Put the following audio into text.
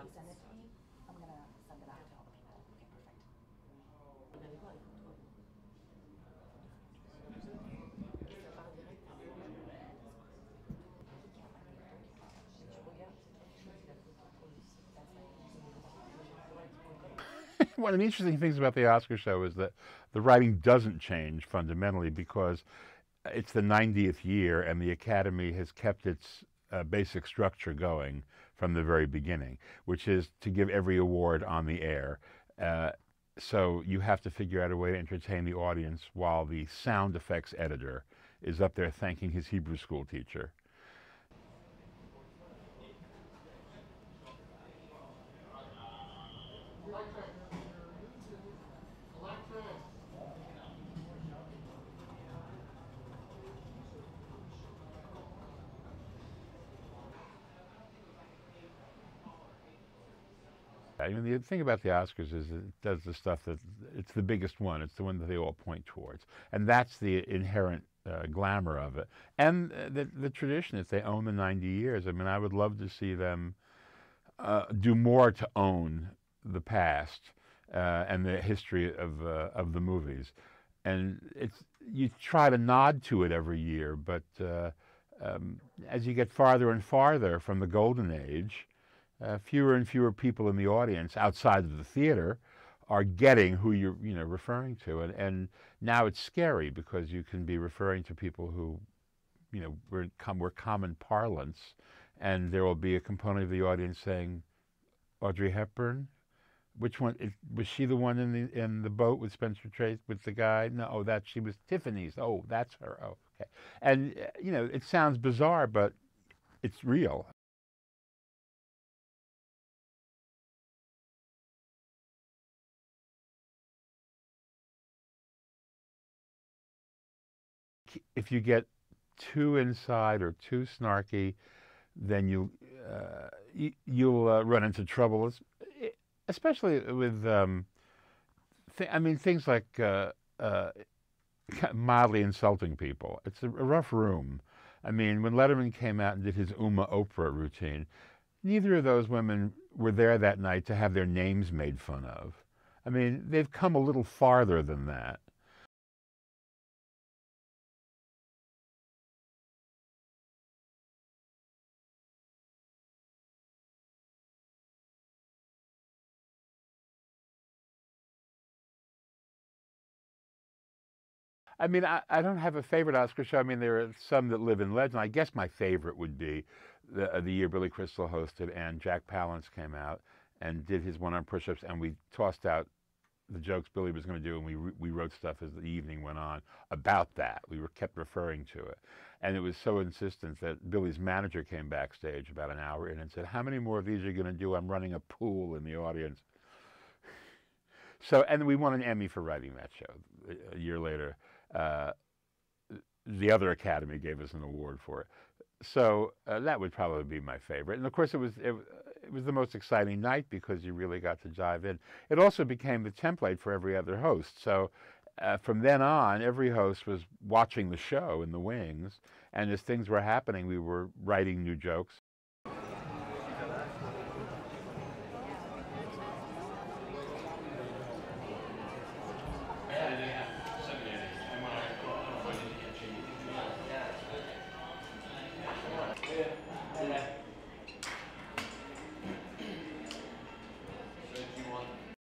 you send it to me? I'm going to send it out to all the people. Okay, perfect. One of the interesting things about the Oscar show is that the writing doesn't change fundamentally because it's the 90th year and the Academy has kept its basic structure going from the very beginning, which is to give every award on the air. Uh, so you have to figure out a way to entertain the audience while the sound effects editor is up there thanking his Hebrew school teacher. I mean, the thing about the Oscars is it does the stuff that it's the biggest one. It's the one that they all point towards, and that's the inherent glamour of it. And the tradition is they own the 90 years. I mean, I would love to see them do more to own the past and the history of the movies. And it's you try to nod to it every year, but as you get farther and farther from the golden age, fewer and fewer people in the audience outside of the theater are getting who you're referring to, and now it's scary because you can be referring to people who were common parlance, and there will be a component of the audience saying, Audrey Hepburn, which one was she? The one in the boat with Spencer Tracy with the guy? No, oh, that she was Tiffany's. Oh, that's her. Oh, okay. And it sounds bizarre, but it's real. If you get too inside or too snarky, then you'll run into trouble, especially with I mean things like mildly insulting people. It's a rough room. I mean, when Letterman came out and did his Uma Oprah routine, neither of those women were there that night to have their names made fun of. I mean, they've come a little farther than that. I mean, I don't have a favorite Oscar show. I mean, there are some that live in legend. I guess my favorite would be the year Billy Crystal hosted and Jack Palance came out and did his one-arm push-ups, and we tossed out the jokes Billy was going to do, and we wrote stuff as the evening went on about that. We were kept referring to it, and it was so insistent that Billy's manager came backstage about an hour in and said, "How many more of these are you going to do? I'm running a pool in the audience." So, and we won an Emmy for writing that show a year later. Uh, the other Academy gave us an award for it. So that would probably be my favorite. And of course, it was the most exciting night because you really got to dive in. It also became the template for every other host. So from then on, every host was watching the show in the wings, and as things were happening, we were writing new jokes